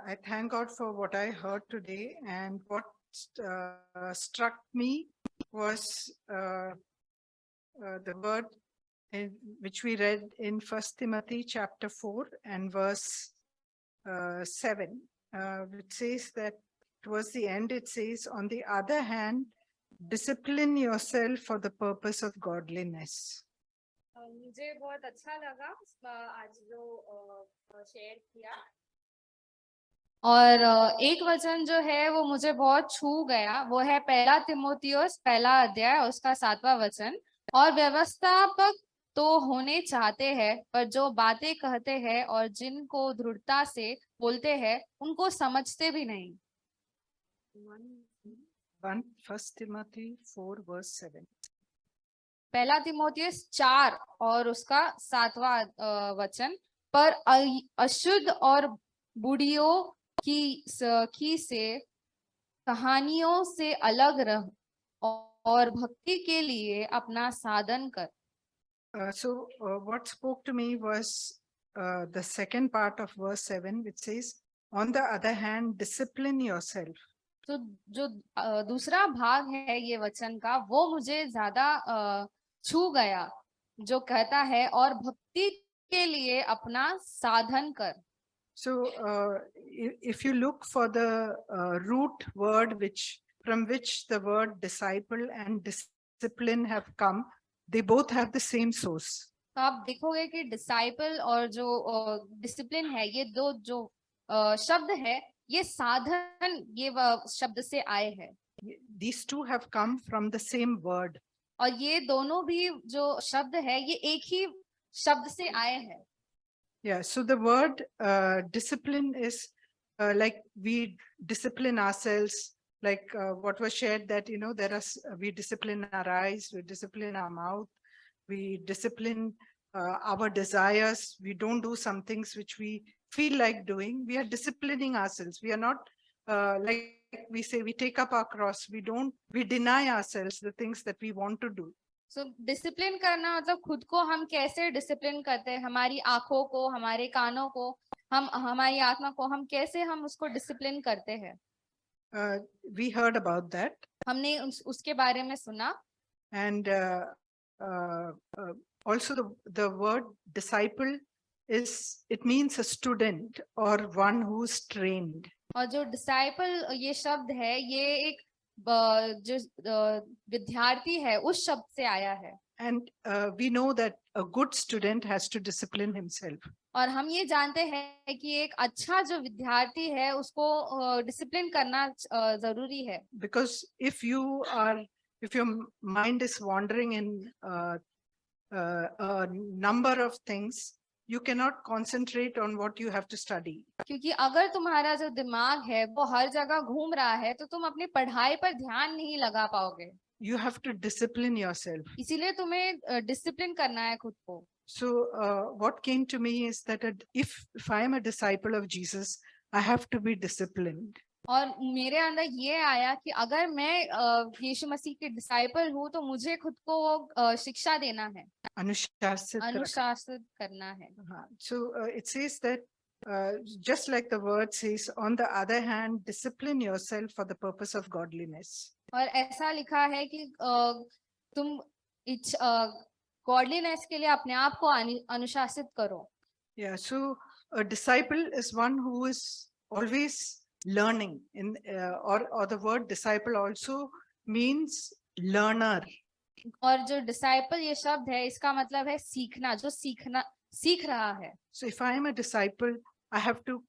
I thank God for what I heard today, and what struck me was the word which we read in 1 Timothy chapter 4 and verse 7, which says that towards the end it says, on the other hand, discipline yourself for the purpose of godliness. मुझे बहुत अच्छा लगा आज जो share किया, और एक वचन जो है वो मुझे बहुत छू गया, वो है 1 तिमोथियुस 1 अध्याय उसका 7वां वचन। और व्यवस्थापक तो होने चाहते हैं, पर जो बातें कहते हैं और जिनको दृढ़ता से बोलते हैं उनको समझते भी नहीं। 1 Timothy 4 verse 7. 1 तिमोथियुस 4 और उसका 7वां वचन, पर अशुद्ध और बुढ़ियों की से कहानियों से अलग रह और भक्ति के लिए अपना साधन कर। So what spoke to me was the second part of verse 7, which says, on the other hand, discipline yourself. तो जो दूसरा भाग है ये वचन का, वो मुझे ज्यादा छू गया, जो कहता है और भक्ति के लिए अपना साधन कर। So if you look for the root word from which the word disciple and discipline have come, they both have the same source. तो आप देखोगे कि डिसाइपल और जो डिसिप्लिन है, ये दो जो शब्द है, ये साधन ये शब्द से आए हैं। These two have come from the same word. और ये दोनों भी जो शब्द है ये एक ही शब्द से आए हैं। Yeah, so the word discipline is like we discipline ourselves, like what was shared that, we discipline our eyes, we discipline our mouth, we discipline our desires. We don't do some things which we feel like doing. We are disciplining ourselves. We are not like we say, we take up our cross. We deny ourselves the things that we want to do. So discipline करना मतलब खुद को हम कैसे discipline करते हैं, हमारी आंखों को, हमारे कानों को, हमारी आत्मा को हम कैसे हम उसको डिसिप्लिन करते हैं। We heard about that. हमने उसके बारे में सुना। And also the word disciple it means a student or one who's trained. और जो डिसाइपल ये शब्द है, ये एक जो विद्यार्थी है उस शब्द से आया है। And we know that a good student has to discipline himself. और हम ये जानते हैं कि एक अच्छा जो विद्यार्थी है उसको डिसिप्लिन करना जरूरी है। Because if your mind is wandering in a number of things, you cannot concentrate on what you have to study. क्योंकि अगर तुम्हारा जो दिमाग है वो हर जगह घूम रहा है, तो तुम अपनी पढ़ाई पर ध्यान नहीं लगा पाओगे। You have to discipline yourself. इसीलिए तुम्हें डिसिप्लिन करना है खुद को। So what came to me is that if I am a disciple of Jesus, I have to be disciplined. और मेरे अंदर ये आया कि अगर मैं यीशु मसीह के डिसाइपल हूँ तो मुझे खुद को शिक्षा देना है, अनुशासित करना है। So it says that just like the word says, on the other hand, discipline yourself for the purpose of godliness. और ऐसा लिखा है कि तुम गॉडलीनेस के लिए अपने आप को अनुशासित करो। Yeah, so a disciple is one who is always learning. Or the word disciple also means learner. और जो डिसाइपल ये शब्द है, इसका मतलब है सीखना, जो सीख रहा है। So if I am a disciple, I have to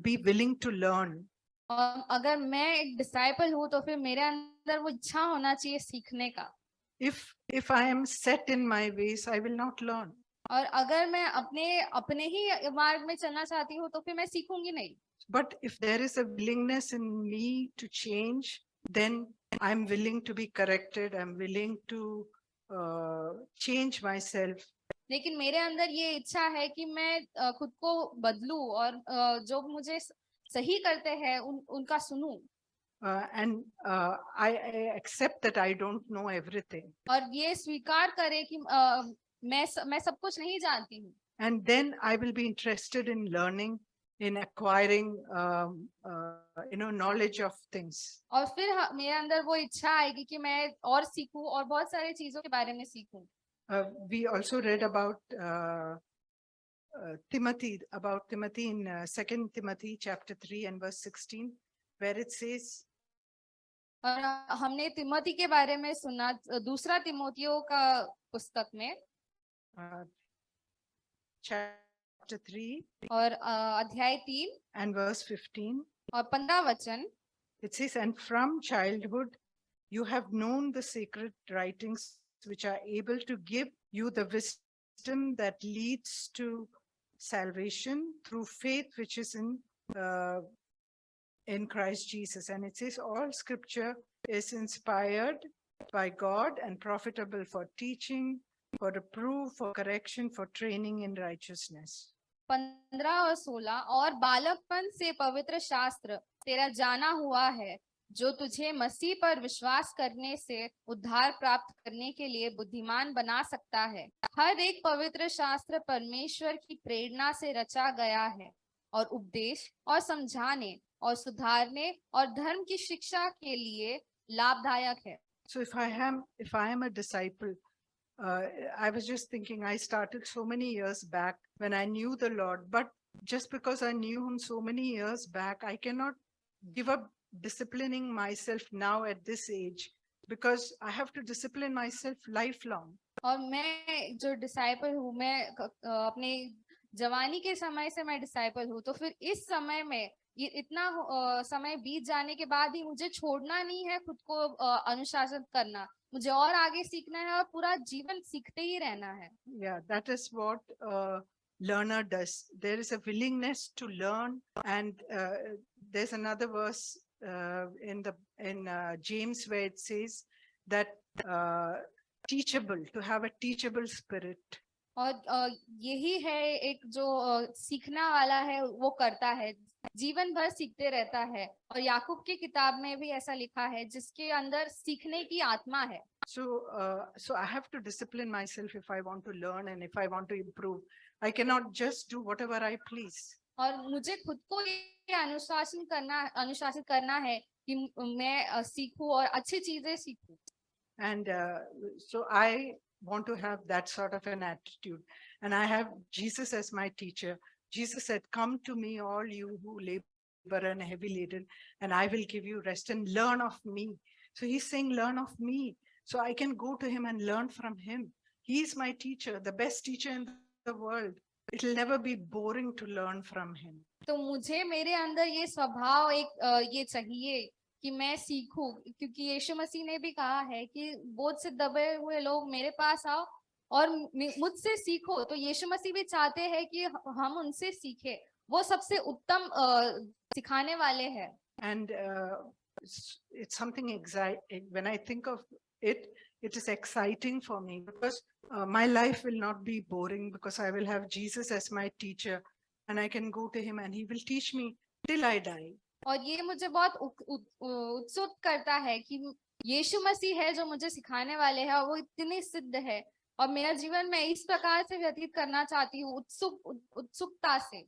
be willing to learn. और अगर मैं एक डिसाइपल हूँ तो फिर मेरे अंदर वो इच्छा होना चाहिए सीखने का। If I am set in my ways, I will not learn. और अगर मैं अपने ही मार्ग में चलना चाहती हूँ तो फिर मैं सीखूंगी नहीं। But if there is a willingness in me to change, then I'm willing to be corrected. I'm willing to change myself. लेकिन मेरे अंदर ये इच्छा है कि मैं खुद को बदलूं और जो मुझे सही करते हैं उनका सुनूं। And I accept that I don't know everything. और ये स्वीकार करे कि मैं सब कुछ नहीं जानती हूँ। And then I will be interested in learning, in acquiring, knowledge of things. और फिर मेरे अंदर वो इच्छा आएगी कि मैं और सीखूं और बहुत सारे चीजों के बारे में सीखूं। We also read about Timothy in 2 Timothy chapter 3 and verse 16, where it says, और हमने तिमोथी के बारे में सुना दूसरा तिमोथियों का पुस्तक में chapter 3 और अध्याय 3 and verse 15. और 15 वचन, It says, and from childhood you have known the sacred writings which are able to give you the wisdom that leads to salvation through faith which is in Christ Jesus. And it says all scripture is inspired by God and profitable for teaching, for reproof, for correction, for training in righteousness. 15 और 16, और बालकपन से पवित्र शास्त्र तेरा जाना हुआ है, जो तुझे मसीह पर विश्वास करने से उद्धार प्राप्त करने के लिए बुद्धिमान बना सकता है। हर एक पवित्र शास्त्र परमेश्वर की प्रेरणा से रचा गया है और उपदेश और समझाने और सुधारने और धर्म की शिक्षा के लिए लाभदायक है। So if I am a disciple, I was just thinking, I started so many years back when I knew the Lord, but just because I knew him so many years back, I cannot give up disciplining myself now at this age, because I have to discipline myself lifelong. और मैं जो disciple हूँ, मैं अपने जवानी के समय से मैं डिसाइपल हूँ, तो फिर इस समय में ये इतना समय बीत जाने के बाद ही मुझे छोड़ना नहीं है खुद को अनुशासित करना, मुझे और आगे सीखना है और पूरा जीवन सीखते ही रहना है। Yeah, that is what learner does. There is a willingness to learn, and there's another verse in James where it says that teachable, to have a teachable spirit. और यही है एक जो सीखना वाला है वो करता है, जीवन भर सीखते रहता है, और याकूब की किताब में भी ऐसा लिखा है जिसके अंदर सीखने की आत्मा है। So I have to discipline myself if I want to learn and if I want to improve. I cannot just do whatever I please. और मुझे खुद को ये अनुशासित करना है कि मैं सीखूं और अच्छी चीजें सीखूं। And so I want to have that sort of an attitude, and I have Jesus as my teacher. Jesus said, come to me all you who labor and heavy laden, and I will give you rest, and learn of me. So he's saying, learn of me, so I can go to him and learn from him. He is my teacher, the best teacher in the world. It will never be boring to learn from him. तो मुझे मेरे अंदर ये स्वभाव ये चाहिए कि मैं सीखूं, क्योंकि यीशु मसीह ने भी कहा है कि बोझ से दबे हुए लोग मेरे पास आओ और मुझसे सीखो। तो यीशु मसीह भी चाहते हैं कि हम उनसे सीखें, वो सबसे उत्तम सिखाने वाले हैं। And it's something exciting. When I think of it, it is exciting for me, because my life will not be boring, because I will have Jesus as my teacher, and I can go to him and he will teach me till I die. और ये मुझे बहुत उत्सुक करता है कि यीशु मसीह है जो मुझे सिखाने वाले हैं, और वो इतने सिद्ध है, और मेरा जीवन मैं इस प्रकार से व्यतीत करना चाहती हूँ, उत्सुकता से।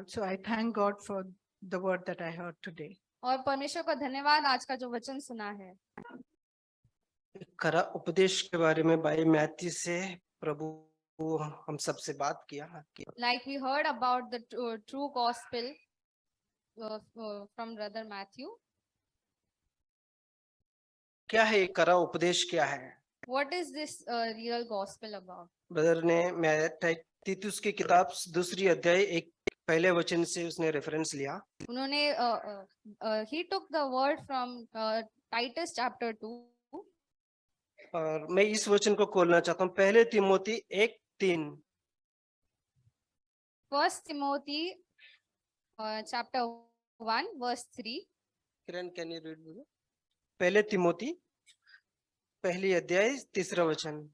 So I thank God for the word that I heard today. और परमेश्वर का धन्यवाद आज का जो वचन सुना है। करा उपदेश के बारे में भाई मैथ्यू से प्रभु हम सबसे बात किया। Like we heard about the true gospel from Brother Matthew. क्या है करा उपदेश क्या है? What is this real gospel about? Brother ने तीतुस की किताब 2 अध्याय 1 पहले वचन से उसने रेफरेंस लिया। उन्होंने he took the word from Titus chapter 2. और मैं इस वचन को खोलना चाहता हूँ, पहले Timothy 1:3। First Timothy chapter 1 verse 3. Kiran can you read? पहले तिमोथी पहली अध्याय 3 वचन।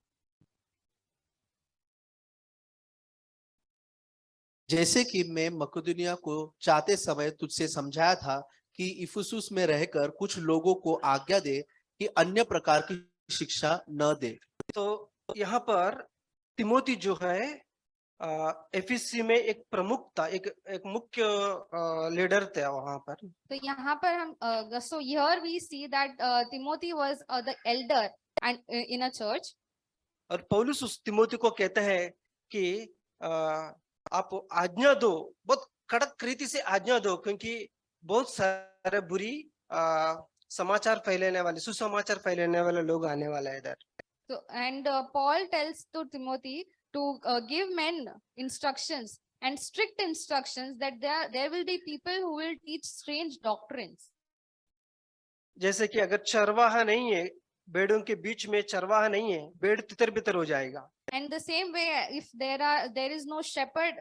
जैसे कि मैं मकदूनिया को चाहते समय तुझसे समझाया था कि इफुसुस में रहकर कुछ लोगों को आज्ञा दे कि अन्य प्रकार की शिक्षा न दे। तो यहाँ पर तिमोथी जो है एफीसी में एक प्रमुख था, एक मुख्य लीडर था वहां पर। तो यहाँ पर हम so here we see that Timothy was the elder and in a church. और पौलुस उस तिमोथी को कहता है कि आप आज्ञा दो, बहुत कड़क रीति से आज्ञा दो, क्योंकि बहुत सारे बुरी समाचार फैलाने वाले, सुसमाचार फैलाने वाले लोग आने वाला है इधर। So and Paul tells to Timothy to give men instructions and strict instructions that there will be people who will teach strange doctrines. जैसे कि अगर चरवाहा नहीं है, भेड़ों के बीच में चरवाहा नहीं है, भेड़ तितर बितर हो जाएगा। And the same way, if there is no shepherd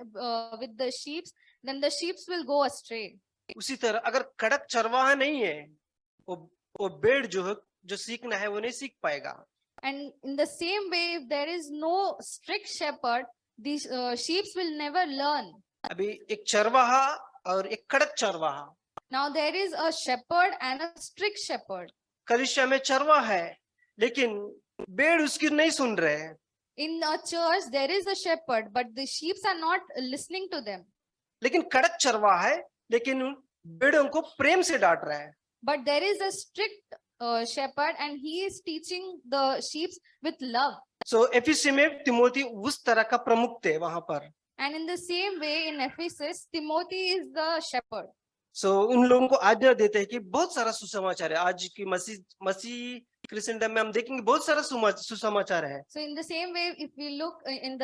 with the sheep, then the sheep will go astray. उसी तरह अगर कड़क चरवाहा नहीं है, वो भेड़ जो सीखना है वो नहीं सीख पाएगा। And in the same way, if there is no strict shepherd, these sheep will never learn. अभी एक चरवाहा और एक कड़क चरवाहा, Now there is a shepherd and a strict shepherd. कलीसिया में चरवाहा है, लेकिन भेड़ उसकी नहीं सुन रहे हैं। In a church, there is a shepherd, but the sheep are not listening to them. लेकिन कड़क चरवाहा है, लेकिन भेड़ों को प्रेम से डांट रहा है। But there is a strict shepherd, and he is teaching the sheep with love. सो एफीसी में तिमोथी उस तरह का प्रमुख थे वहां पर। And in the same way, in Ephesus, Timothy is the shepherd. सो उन लोगों को आज्ञा देते हैं कि बहुत सारा सुसमाचार है। आज की मसीह क्रिश्चियनडम में हम देखेंगे बहुत सारा सुसमाचार है। So in the same way, if we look in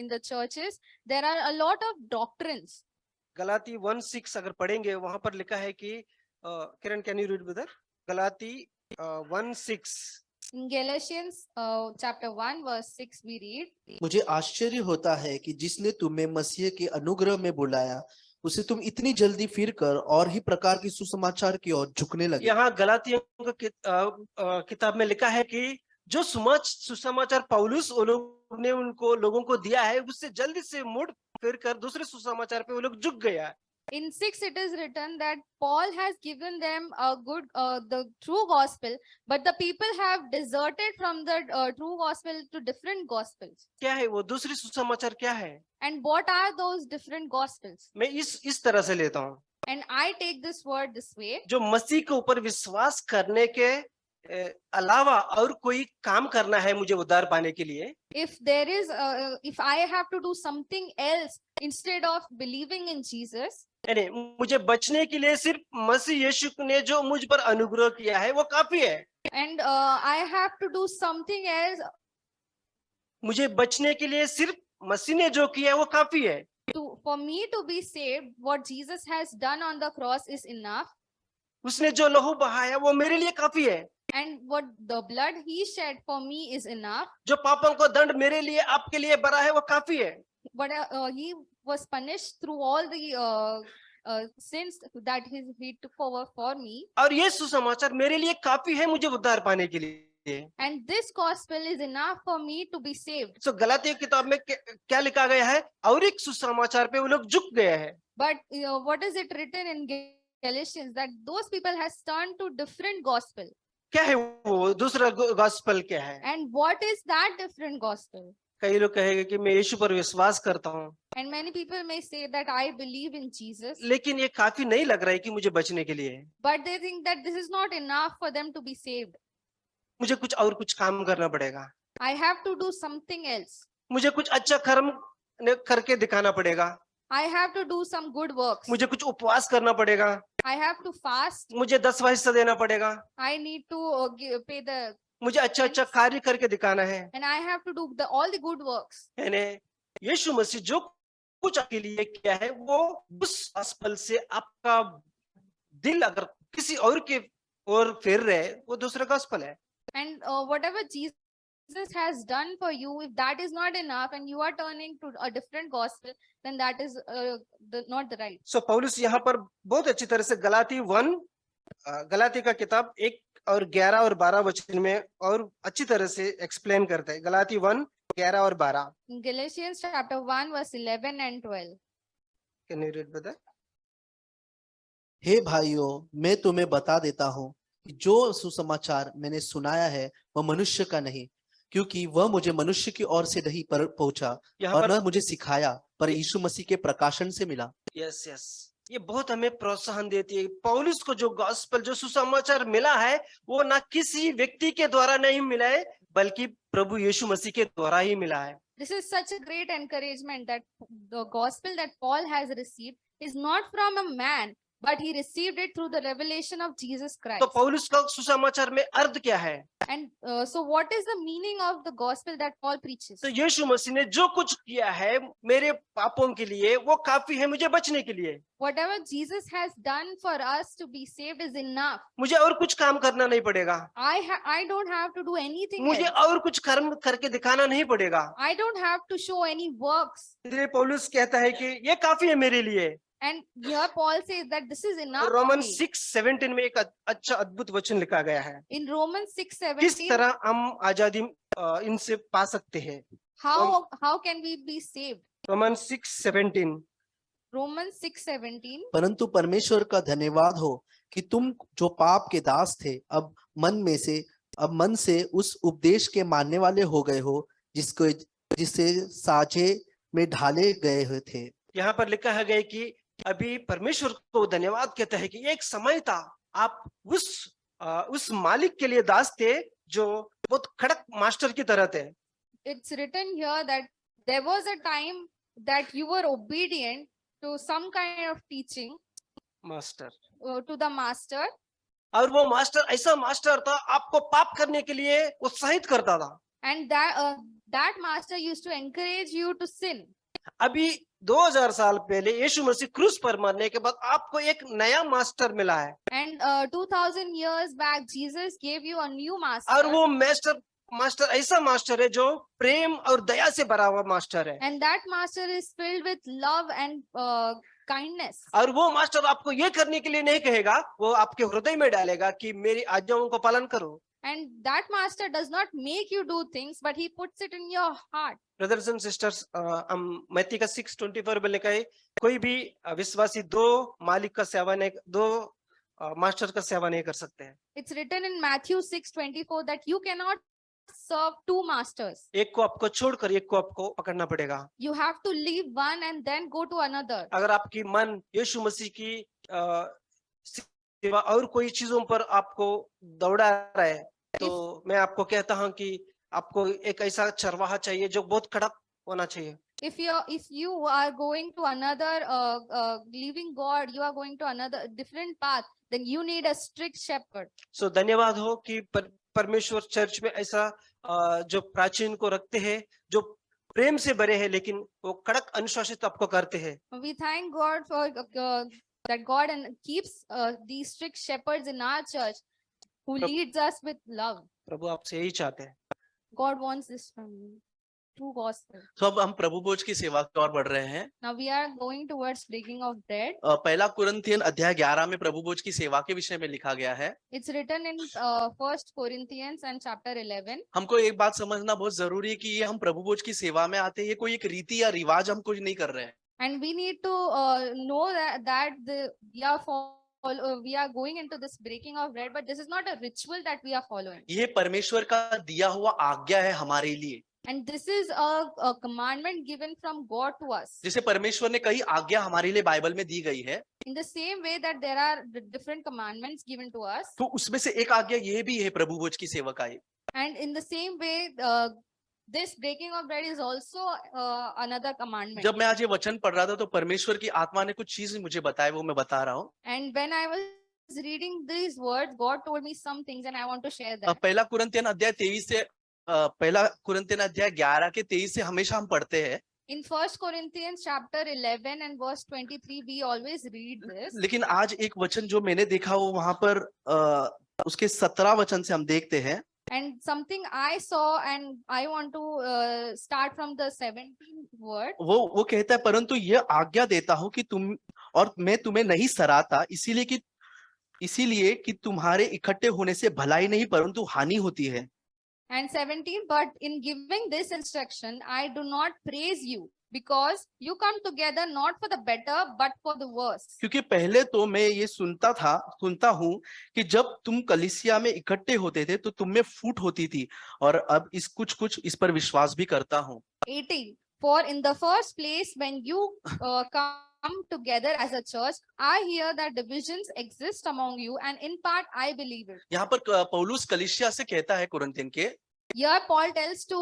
the churches, there are a lot of doctrines. Galati 1:6 अगर पढ़ेंगे, वहां पर लिखा है कि Kiran, can you read brother? गलाती 1:6। In Galatians chapter 1 verse 6 we read, मुझे आश्चर्य होता है कि जिसने तुम्हें मसीह के अनुग्रह में बुलाया उसे तुम इतनी जल्दी फिर कर और ही प्रकार की सुसमाचार की ओर झुकने लगे। यहाँ गलातियों का किताब में लिखा है कि जो सुसमाचार पौलुस ने उनको लोगों को दिया है, उससे जल्दी से मुड़ फिर कर दूसरे सुसमाचार पे वो लोग झुक गया। in 6 it is written that Paul has given them the true gospel, but the people have deserted from the true gospel to different gospels. क्या है वो दूसरी सुसमाचार? क्या है? And what are those different gospels? मैं इस तरह से लेता हूँ, And I take this word this way. जो मसीह के ऊपर विश्वास करने के अलावा और कोई काम करना है मुझे उद्धार पाने के लिए, If there is if I have to do something else instead of believing in Jesus, यानी मुझे बचने के लिए सिर्फ मसीह यीशु ने जो मुझ पर अनुग्रह किया है वो काफी है। and I have to do something else मुझे बचने के लिए सिर्फ मसीह ने जो किया है वो काफी है। for me to be saved, what Jesus has done on the cross is enough. उसने जो लहू बहाया वो मेरे लिए काफी है। And what the blood he shed for me is enough. जो पापों को दंड मेरे लिए आपके लिए भरा है वो काफी है। But he was punished through all the sins that he took over for me. और ये सुसमाचार मेरे लिए काफी है मुझे उद्धार पाने के लिए। And this gospel is enough for me to be saved. सो गलातियों की किताब में क्या लिखा गया है? और एक सुसमाचार पे वो लोग झुक गए हैं। But what is it written in Galatians that those people has turned to different gospel? क्या है वो दूसरा गॉस्पेल? क्या है? And what is that different gospel? कई लोग कहेंगे कि मैं यीशु पर विश्वास करता हूँ, And many people may say that I believe in Jesus, लेकिन ये काफी नहीं लग रहा है कि मुझे बचने के लिए। but they think that this is not enough for them to be saved. मुझे कुछ काम करना पड़ेगा, I have to do something else. मुझे कुछ अच्छा कर्म करके दिखाना पड़ेगा, I have to do some good works. मुझे कुछ उपवास करना पड़ेगा, I have to fast. मुझे 10वां हिस्सा देना पड़ेगा, I need to pay the, मुझे अच्छा कार्य करके दिखाना है। and I have to do all the good works. यानी यीशु मसीह जो कुछ आपके लिए किया है वो उस गॉस्पेल से आपका दिल अगर किसी और के ओर फेर रहे वो दूसरा गॉस्पेल है। And whatever Jesus has done for you, if that is not enough and you are turning to a different gospel, then that is not the right. सो पौलुस यहाँ पर बहुत अच्छी तरह से गलाती का किताब 1 और 11 और 12 वचन में और अच्छी तरह से एक्सप्लेन करता है। गलाती 1, 11 और 12। In Galatians chapter 1 verse 11 and 12. Can you read brother? हे भाइयों, मैं तुम्हें बता देता हूँ कि जो सुसमाचार मैंने सुनाया है वह मनुष्य का नहीं, क्योंकि वह मुझे मनुष्य की ओर से नहीं पर पहुंचा यहाँ और पर न मुझे सिखाया पर यीशु मसीह के प्रकाशन से मिला। यस यस, ये बहुत हमें प्रोत्साहन देती है। पौलुस को जो गॉस्पेल, जो सुसमाचार मिला है, वो ना किसी व्यक्ति के द्वारा नहीं मिला है, बल्कि प्रभु यीशु मसीह के द्वारा ही मिला है। This is such a great encouragement that the gospel that Paul has received is not from a man, but he received it through the revelation of Jesus Christ. तो पौलुस का सुसमाचार में अर्थ क्या है? And so, what is the meaning of the gospel that Paul preaches? तो यीशु मसीह ने जो कुछ किया है मेरे पापों के लिए, वो काफी है मुझे बचने के लिए। Whatever Jesus has done for us to be saved is enough. मुझे और कुछ काम करना नहीं पड़ेगा, I don't have to do anything मुझे else. और कुछ कर्म करके दिखाना नहीं पड़ेगा। I don't have to show any works. इसलिए पौलुस कहता है कि ये काफी है मेरे लिए। And here Paul says that this is enough for Roman me. 6:17 में एक अच्छा अद्भुत वचन लिखा गया है, In Romans किस 6:17, तरह हम आजादी इनसे पा सकते हैं। how can we be saved? Roman 6:17, Romans 6:17. परंतु परमेश्वर का धन्यवाद हो कि तुम जो पाप के दास थे अब मन से उस उपदेश के मानने वाले हो गए हो जिसे साझे में ढाले गए हुए थे। यहाँ पर लिखा है गया कि अभी परमेश्वर को धन्यवाद कहता है कि एक समय था आप उस मालिक के लिए दास थे जो बहुत कड़क मास्टर की तरह थे। It's written here that there was a time that you were obedient to some kind of teaching, master, to the master, और वो मास्टर ऐसा मास्टर था आपको पाप करने के लिए उत्साहित करता था। and that master used to encourage you to sin. अभी 2000 साल पहले यीशु मसीह क्रूस पर मरने के बाद आपको एक नया मास्टर मिला है, And 2000 years back, Jesus gave you a new master. और वो मास्टर ऐसा मास्टर है जो प्रेम और दया से भरा हुआ मास्टर है। And that master is filled with love and kindness. और वो मास्टर आपको ये करने के लिए नहीं कहेगा, वो आपके हृदय में डालेगा कि मेरी आज्ञाओं को पालन करो। And that master does not make you do things, but he puts it in your heart. Brothers and sisters, हम मत्ती का 6:24 में लिखा है, कोई भी विश्वासी दो मास्टर का सेवा नहीं कर सकते हैं। It's written in Matthew 6:24 that you cannot serve two masters. एक को आपको छोड़कर एक को आपको पकड़ना पड़ेगा। You have to leave one and then go to another. अगर आपकी मन यीशु मसीह की सेवा और कोई चीजों पर आपको दौड़ा रहा है, तो मैं आपको कहता हूं कि आपको एक ऐसा चरवाहा चाहिए जो बहुत कड़क होना चाहिए। If you are going to another leaving God, you are going to another different path, then you need a strict shepherd. सो धन्यवाद हो कि परमेश्वर चर्च में ऐसा जो प्राचीन को रखते हैं, जो प्रेम से भरे हैं, लेकिन वो कड़क अनुशासित आपको करते हैं। We thank God for that God and keeps these strict shepherds in our church who leads us with love. प्रभु आपसे यही चाहते हैं। God wants this from you. True gospel. तो अब हम प्रभु भोज की सेवा की ओर बढ़ रहे हैं। Now we are going towards breaking of bread. पहला कुरिन्थियन अध्याय 11 में प्रभु भोज की सेवा के विषय में लिखा गया है। It's written in 1 Corinthians and chapter 11. हमको एक बात समझना बहुत जरूरी है कि ये हम प्रभु भोज की सेवा में आते हैं, ये कोई एक रीति या रिवाज हम कुछ नहीं कर रहे हैं। And we need to know that we are going into this breaking of bread, but this is not a ritual that we are following. ये परमेश्वर का दिया हुआ आज्ञा है हमारे लिए। And this is a commandment given from God to us. जिसे परमेश्वर ने कई आज्ञा हमारे लिए बाइबल में दी गई है, In the same way that there are different commandments given to us. तो उसमें से एक आज्ञा ये भी है प्रभु भोज की सेवकाई। And in the same way, this breaking of bread is also another commandment. जब मैं आज ये वचन पढ़ रहा था तो परमेश्वर की आत्मा ने कुछ चीज मुझे बताया, वो मैं बता रहा हूँ। And when I was reading these words, God told me some things and I want to share that. पहला कुरिन्थियन अध्याय 11 के 23 से हमेशा हम पढ़ते हैं। In 1 Corinthians chapter 11 and verse 23, we always read this. लेकिन आज एक वचन जो मैंने देखा वो वहां पर उसके 17 वचन से हम देखते हैं। And something I saw and I want to start from the 17th word. वो कहता है, परंतु यह आज्ञा देता हूं कि तुम और मैं तुम्हें नहीं सराहता, इसीलिए कि तुम्हारे इकट्ठे होने से भलाई नहीं परंतु हानि होती है। And 17, but in giving this instruction, I do not praise you, because you come together not for the better but for the worse. क्योंकि पहले तो मैं ये सुनता हूँ कि जब तुम कलीसिया में इकट्ठे होते थे तो तुम में फूट होती थी, और अब इस कुछ इस पर विश्वास भी करता हूँ। 18. For in the first place, when you come together as a church, I hear that divisions exist among you, and in part I believe it. यहाँ पर पौलुस कलीसिया से कहता है कुरिन्थियन के, Here Paul tells to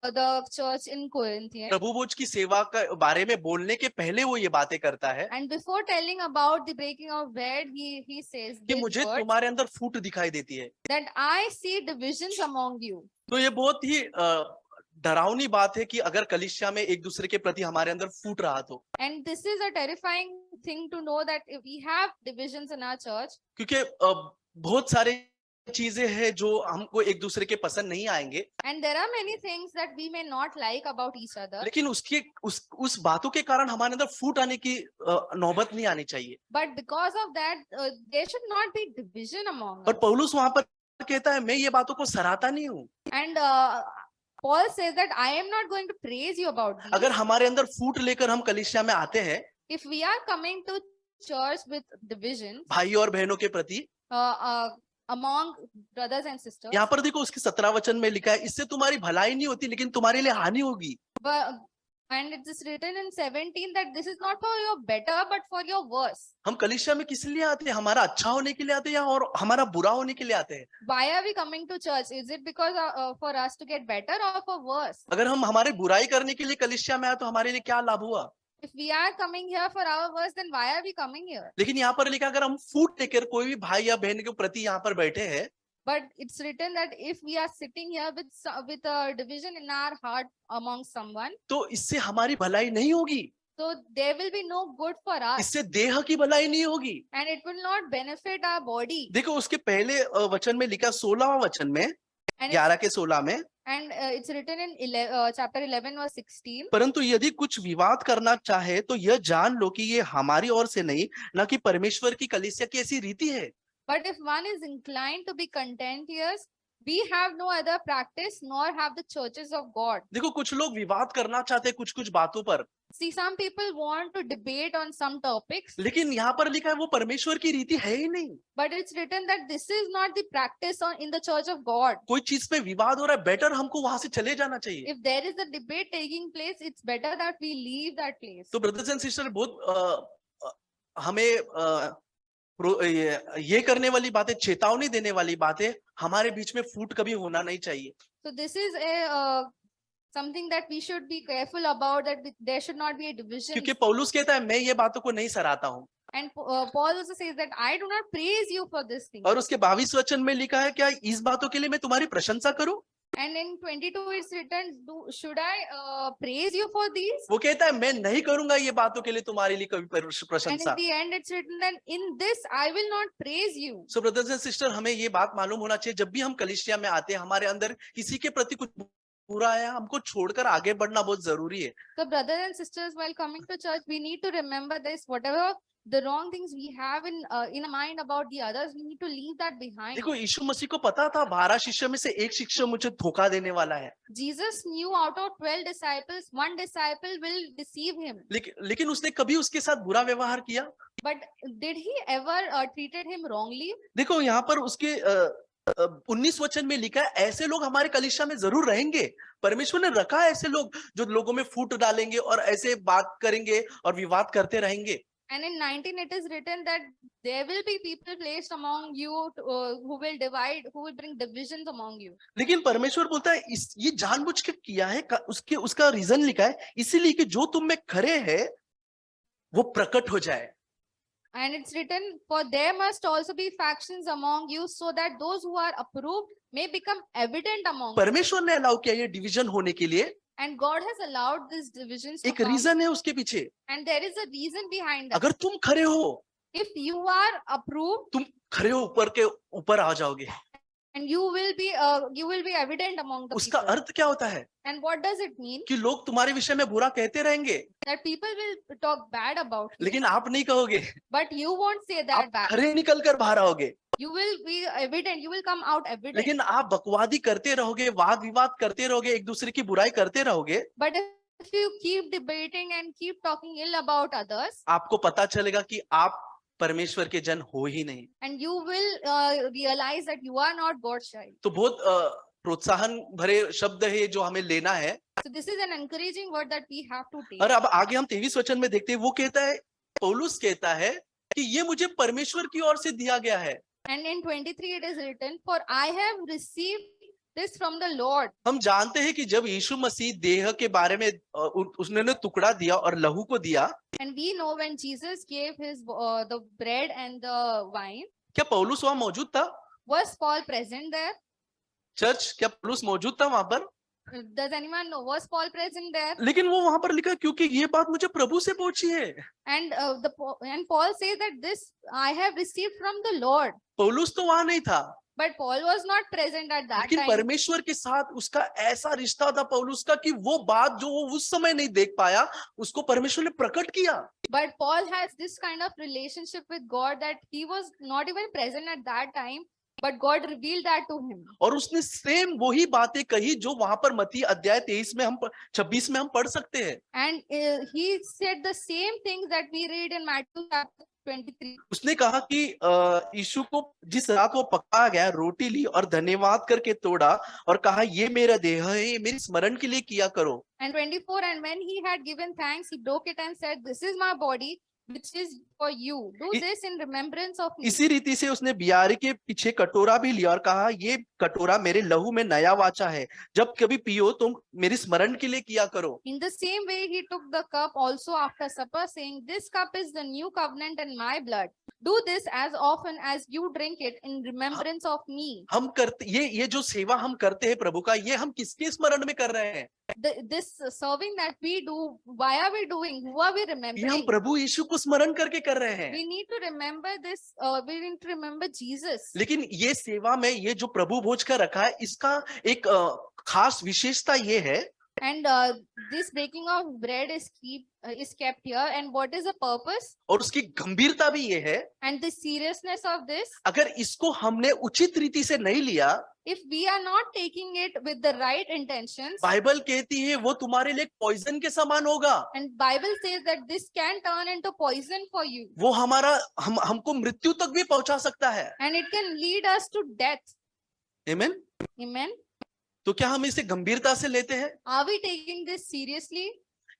the church in Corinth, प्रभु भोज की सेवा के बारे में बोलने के पहले वो ये बातें करता है and before telling about the breaking of bread, he says कि these मुझे words, तुम्हारे अंदर फूट दिखाई देती है। that I see divisions among you. तो ये बहुत ही डरावनी बात है कि अगर कलीसिया में एक दूसरे के प्रति हमारे अंदर फूट रहा तो, And this is a terrifying thing to know that if we have divisions in our church, क्योंकि बहुत सारे चीजें हैं जो हमको एक दूसरे के पसंद नहीं आएंगे, and there are many things that we may not like about each other, लेकिन उस बातों के कारण हमारे अंदर फूट आने की नौबत नहीं आनी चाहिए। but because of that, there should not be division among और us. पौलुस वहां पर कहता है मैं ये बातों को सराहता नहीं हूँ। And Paul says that I am not going to praise you about these. अगर हमारे अंदर फूट लेकर हम कलीसिया में आते हैं If we are coming to church with division भाई और बहनों के प्रति, among brothers and sisters, यहाँ पर देखो उसके 17 वचन में लिखा है, इससे तुम्हारी भलाई नहीं होती लेकिन तुम्हारे लिए हानि होगी। and it is written in 17 that this is not for your better but for your worse. हम कलीसिया में किस लिए आते हैं? हमारा अच्छा होने के लिए आते हैं या और हमारा बुरा होने के लिए आते हैं? Why are we coming to church? Is it because for us to get better or for worse? अगर हम हमारे बुराई करने के लिए कलीसिया में आए तो हमारे लिए क्या लाभ हुआ? If we are coming here for our worse, then why are we coming here? लेकिन यहाँ पर लिखा अगर हम फूट लेकर कोई भी भाई या बहन के प्रति यहाँ पर बैठे हैं, But it's written that if we are sitting here with a division in our heart among someone, तो इससे हमारी भलाई नहीं होगी, so there will be no good for us, इससे देह की भलाई नहीं होगी। and it will not benefit our body. देखो उसके पहले वचन में लिखा 16वां वचन में, And 11 के 16 में, it's written in chapter 11 verse 16. परंतु यदि कुछ विवाद करना चाहे तो यह जान लो कि ये हमारी ओर से नहीं, न कि परमेश्वर की कलीसिया की ऐसी रीति है। But if one is inclined to be contentious, we have no other practice nor have the churches of God. देखो कुछ लोग विवाद करना चाहते हैं कुछ बातों पर, See, some people want to debate on some topics, लेकिन यहाँ पर लिखा है वो परमेश्वर की रीति है ही नहीं। but it's written that this is not the practice in the church of God. कोई चीज पे विवाद हो रहा है, बेटर हमको वहां से चले जाना चाहिए। If there is a debate taking place, it's better that we leave that place. तो ब्रदर्स एंड सिस्टर बहुत हमें ये करने वाली बातें, चेतावनी देने वाली बातें, हमारे बीच में फूट कभी होना नहीं चाहिए। So this is something that we should be careful about, that there should not be a division. क्योंकि पौलुस कहता है मैं ये बातों को नहीं सराहता हूँ, And Paul also says that I do not praise you for this thing. और उसके 22 वचन में लिखा है क्या इस बातों के लिए मैं तुम्हारी प्रशंसा करूं? And in 22 it's written, should I praise you for these? वो कहता है मैं नहीं करूंगा ये बातों के लिए तुम्हारे लिए कभी And in प्रशंसा। the end it's written that in this I will not praise you. So brothers and sister हमें ये बात मालूम होना चाहिए, जब भी हम कलीसिया में आते हैं हमारे अंदर किसी के प्रति कुछ बुरा है, हमको छोड़कर आगे बढ़ना बहुत जरूरी है। So brothers and sisters, while coming to church, we need to remember this. Whatever the wrong things we have in our mind about the others, we need to leave that behind. देखो यीशु मसीह को पता था 12 शिष्य में से एक शिष्य मुझे धोखा देने वाला है, Jesus knew out of 12 disciples, one disciple will deceive him. लेकिन उसने कभी उसके साथ बुरा व्यवहार किया? But did he ever treated him wrongly? देखो यहाँ पर उसके 19 वचन में लिखा है ऐसे लोग हमारे कलीसिया में जरूर रहेंगे। परमेश्वर ने रखा है ऐसे लोग जो लोगों में फूट डालेंगे और ऐसे बात करेंगे और विवाद करते रहेंगे। And in 19 it is written that there will be people placed among you who will divide, who will bring divisions among you. लेकिन परमेश्वर बोलता है ये जानबूझ के किया है, उसका रीजन लिखा है इसीलिए कि जो तुम में खरे है वो प्रकट हो जाए। And it's written, for there must also be factions among you, so that those who are approved may become evident among you. परमेश्वर ने अलाउ किया ये डिवीजन होने के लिए, And God has allowed these divisions to एक come. Reason है उसके पीछे। And there is a reason behind that. अगर तुम खरे हो, If you are approved, तुम खरे हो ऊपर के ऊपर आ जाओगे। and you will be evident among the उसका people. अर्थ क्या होता है And what does it mean? कि लोग तुम्हारे विषय में बुरा कहते रहेंगे, That people will talk bad about you, लेकिन आप नहीं कहोगे, but you won't say that आप bad. खरे निकल कर बाहर आओगे। You will be evident, you will come out evident. लेकिन आप बकवादी करते रहोगे, वाद विवाद करते रहोगे, एक दूसरे की बुराई करते रहोगे, But if If you keep debating and keep talking ill about others, आपको पता चलेगा कि आप परमेश्वर के जन हो ही नहीं। and you will realize that you are not God's child. तो बहुत प्रोत्साहन भरे शब्द है जो हमें लेना है। So this is an encouraging word that we have to take. और अब आगे हम 23 वचन में देखते हैं, वो कहता है, पौलुस कहता है कि ये मुझे परमेश्वर की ओर से दिया गया है। And in 23 it is written, for I have received this from the Lord. हम जानते हैं कि जब यीशु मसीह देह के बारे में उसने टुकड़ा दिया और लहू को दिया, And we know when Jesus gave his the bread and the wine, क्या पौलुस वहां मौजूद था? was Paul present there? Church, क्या पौलुस मौजूद था वहां पर? Does anyone know? Was Paul present there? लेकिन वो वहां पर लिखा क्योंकि ये बात मुझे प्रभु से पहुंची है। And Paul says that this I have received from the Lord. पौलुस तो वहां नहीं था, But Paul was not present at that लेकिन time. परमेश्वर के साथ उसका ऐसा रिश्ता था पौलुस का कि वो बात जो वो उस समय नहीं देख पाया, उसको परमेश्वर ने प्रकट किया। But Paul has this kind of relationship with God that he was not even present at that time, but God revealed that to him. और उसने सेम वही बातें कही जो वहां पर मत्ती अध्याय 23 में 26 में हम पढ़ सकते हैं। And he said the same things that we read in Matthew chapter 23. उसने कहा कि यीशु को जिस रात वो पकाया गया, रोटी ली और धन्यवाद करके तोड़ा और कहा, ये मेरा देह है, ये मेरे स्मरण के लिए किया करो। And 24, and when he had given thanks, he broke it and said, this is my body, which is for you. Do this in remembrance of me. इसी रीति से उसने बियारी के पीछे कटोरा भी लिया और कहा, ये कटोरा मेरे लहू में नया वाचा है, जब कभी पियो तो मेरे स्मरण के लिए किया करो। In the same way, he took the cup also after supper, saying, this cup is the new covenant in my blood. Do this as often as you drink it in remembrance of me. हम करते ये जो सेवा हम करते हैं प्रभु का, ये हम किसके स्मरण में कर रहे हैं? This serving that we do, why are we doing? Who are we ये हम remembering? प्रभु यीशु को स्मरण करके कर रहे हैं। We need to remember this. We need to remember Jesus. लेकिन ये सेवा में ये जो प्रभु भोज का रखा है, इसका एक खास विशेषता ये है, And this breaking of bread is kept here. And what is the purpose? और उसकी गंभीरता भी ये है, And the seriousness of this, अगर इसको हमने उचित रीति से नहीं लिया, if we are not taking it with the right intentions, Bible कहती है वो तुम्हारे लिए पॉइजन के समान होगा। and Bible says that this can turn into poison for you, वो हमको मृत्यु तक भी पहुंचा सकता है। and it can lead us to death. आमीन। Amen. तो क्या हम इसे गंभीरता से लेते हैं, Are we taking this seriously,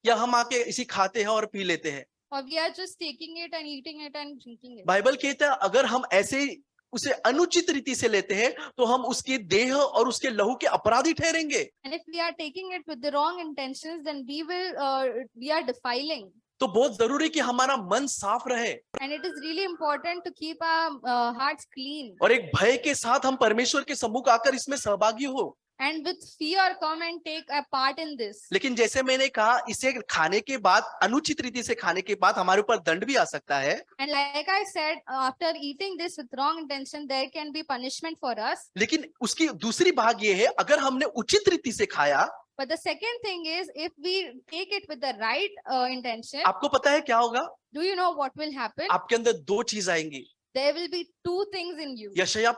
या हम आके इसी खाते हैं और पी लेते हैं? or we are just taking it and eating it and drinking it? Bible कहता है अगर हम ऐसे उसे अनुचित रीति से लेते हैं तो हम उसके देह और उसके लहू के अपराधी ठहरेंगे। And if we are taking it with the wrong intentions, then we are defiling. तो बहुत जरूरी कि हमारा मन साफ रहे And it is really important to keep our hearts clean. और एक भय के साथ हम परमेश्वर के सम्मुख आकर इसमें सहभागी हो। And with fear come and take a part in this. लेकिन जैसे मैंने कहा, इसे खाने के बाद, अनुचित रीति से खाने के बाद हमारे ऊपर दंड भी आ सकता है। And like I said, after eating this with wrong intention, there can be punishment for us. लेकिन उसकी दूसरी भाग ये है, अगर हमने उचित रीति से खाया, But the second thing is, if we take it with the right intention, आपको पता है क्या होगा? do you know what will happen? आपके अंदर दो चीज आएंगी। There will be two things in you. यशायाह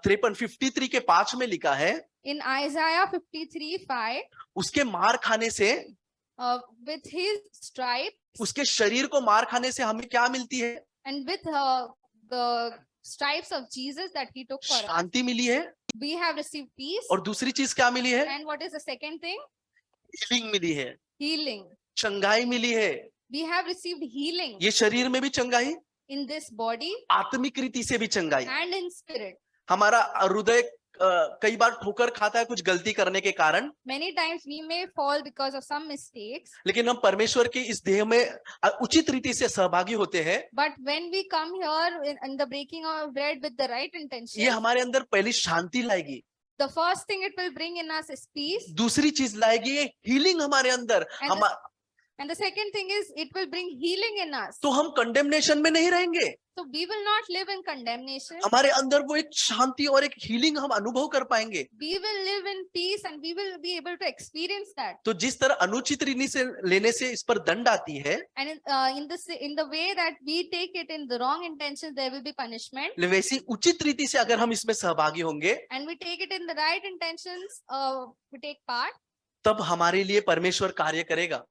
53 के 5 में लिखा है, In Isaiah 53:5, उसके मार खाने से, with his stripe उसके शरीर को मार खाने से हमें क्या मिलती है? and with the stripes of Jesus that he took for us, शांति मिली है। we have received peace. और दूसरी चीज क्या मिली है? And what is the second thing? Healing मिली है, Healing. चंगाई मिली है। We have received healing ये शरीर में भी चंगाई, in this body आत्मिक रीति से भी चंगाई। and in spirit. हमारा हृदय कई बार ठोकर खाता है कुछ गलती करने के कारण, Many times we may fall because of some mistakes, लेकिन हम परमेश्वर के इस देह में उचित रीति से सहभागी होते हैं। but when we come here in the breaking of bread with the right intention, ये हमारे अंदर पहली शांति लाएगी, the first thing it will bring in us is peace, दूसरी चीज लाएगी ये हीलिंग हमारे अंदर। and the second thing is it will bring healing in us. तो हम कंडेमनेशन में नहीं रहेंगे, So we will not live in condemnation. हमारे अंदर वो एक शांति और एक हीलिंग हम अनुभव कर पाएंगे। We will live in peace and we will be able to experience that. तो जिस तरह अनुचित रीति से लेने से इस पर दंड आती है, And in the way that we take it in the wrong intentions, there will be punishment. वैसी उचित रीति से अगर हम इसमें सहभागी होंगे And we take it in the right intentions, we take part. तब हमारे लिए परमेश्वर कार्य करेगा।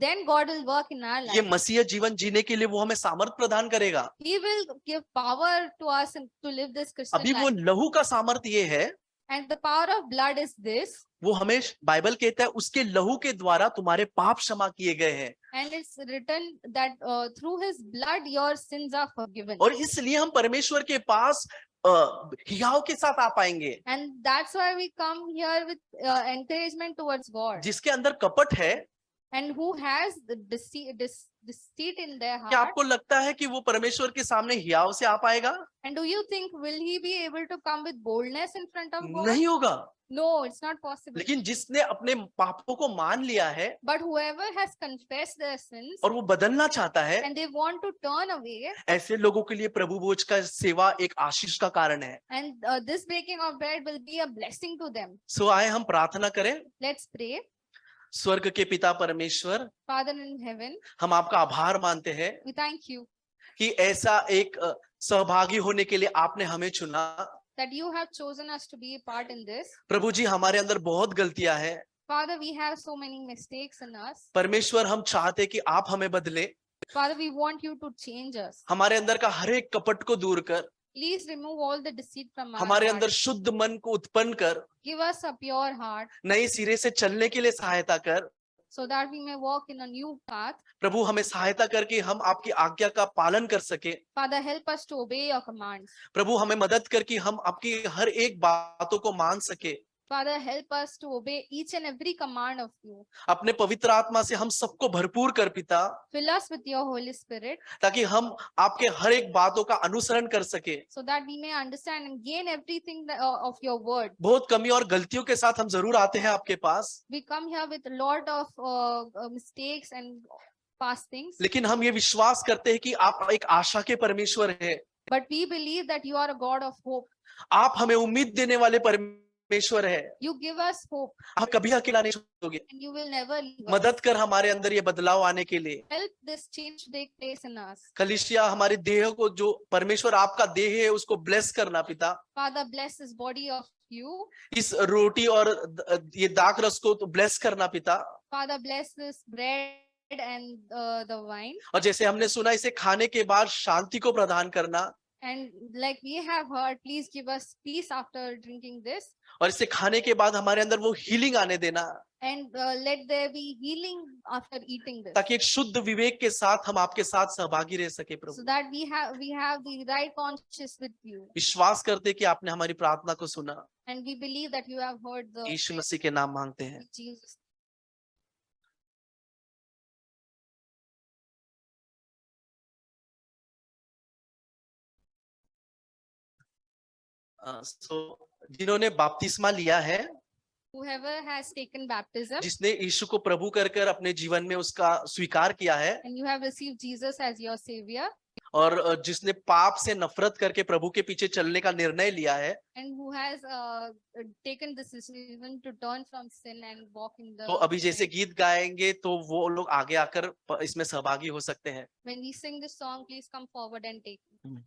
then God will work in our ये life. मसीह जीवन जीने के लिए वो हमें सामर्थ प्रदान करेगा। He will give power to us and to live this Christian अभी वो life. लहू का सामर्थ ये है, And the power of blood is this, वो हमें बाइबल कहता है उसके लहू के द्वारा तुम्हारे पाप क्षमा किए गए हैं। and it's written that through his blood your sins are forgiven. और इसलिए हम परमेश्वर के पास हियाव के साथ आ पाएंगे। And that's why we come here with encouragement towards God. जिसके अंदर कपट है, And who has the deceit in their क्या heart. आपको लगता है कि वो परमेश्वर के सामने हियाव से आ पाएगा? And do you think will he be able to come with boldness in front of God? नहीं होगा। No, it's not possible. लेकिन जिसने अपने पापों को मान लिया है But whoever has confessed their sins और वो बदलना चाहता है, and they want to turn away, ऐसे लोगों के लिए प्रभु भोज का सेवा एक आशीष का कारण है। and this breaking of bread will be a blessing to them. सो आए हम प्रार्थना करें। Let's pray. स्वर्ग के पिता परमेश्वर, Father in heaven, हम आपका आभार मानते हैं we thank you कि ऐसा एक सहभागी होने के लिए आपने हमें चुना। that you have chosen us to be a part in this. प्रभु जी, हमारे अंदर बहुत गलतियां हैं। Father, we have so many mistakes in us. परमेश्वर, हम चाहते कि आप हमें बदले। Father, we want you to change us. हमारे अंदर का हर एक कपट को दूर कर, Please remove all the deceit from our हमारे heart. अंदर शुद्ध मन को उत्पन्न कर, Give us a pure heart नए सिरे से चलने के लिए सहायता कर। so that we may walk in a new path. प्रभु, हमें सहायता करके हम आपकी आज्ञा का पालन कर सके। Father, help us to obey your commands. प्रभु, हमें मदद कर कि हम आपकी हर एक बातों को मान सके। Father, help us to obey each and every command of you. अपने पवित्र आत्मा से हम सबको भरपूर कर पिता, Fill us with your Holy Spirit ताकि हम आपके हर एक बातों का अनुसरण कर सके। so that we may understand and gain everything of your word. बहुत कमी और गलतियों के साथ हम जरूर आते हैं आपके पास, We come here with a lot of mistakes and past things, लेकिन हम ये विश्वास करते हैं कि आप एक आशा के परमेश्वर हैं। but we believe that you are a God of hope. आप हमें उम्मीद देने वाले परमेश्वर है। You give us hope आप कभी अकेला नहीं छोड़ोगे। and you will never leave us. मदद कर हमारे अंदर ये बदलाव आने के लिए। Help this change to take place in us. कलीसिया, हमारे देह को, जो परमेश्वर आपका देह है, उसको ब्लेस करना पिता। Father, bless this body of you. इस रोटी और ये दाख रस को तो ब्लेस करना पिता। Father, bless this bread and the wine. और जैसे हमने सुना, इसे खाने के बाद शांति को प्रदान करना, And like we have heard, please give us peace after drinking this. और इसे खाने के बाद हमारे अंदर वो हीलिंग आने देना, And let there be healing after eating this. ताकि एक शुद्ध विवेक के साथ हम आपके साथ सहभागी रह सके। So Prabhu, that we have the right conscience with you. विश्वास करते कि आपने हमारी प्रार्थना को सुना। And we believe that you have heard the यीशु मसीह के नाम मांगते हैं। Jesus. जिन्होंने बपतिस्मा लिया है, Whoever has taken baptism जिसने यीशु को प्रभु कर कर अपने जीवन में उसका स्वीकार किया है, and you have received Jesus as your savior, और जिसने पाप से नफरत करके प्रभु के पीछे चलने का निर्णय लिया है, and who has taken this decision to turn from sin and walk in the तो अभी जैसे गीत गाएंगे तो वो लोग आगे आकर इसमें सहभागी हो सकते हैं। When we sing this song, please come forward and take it.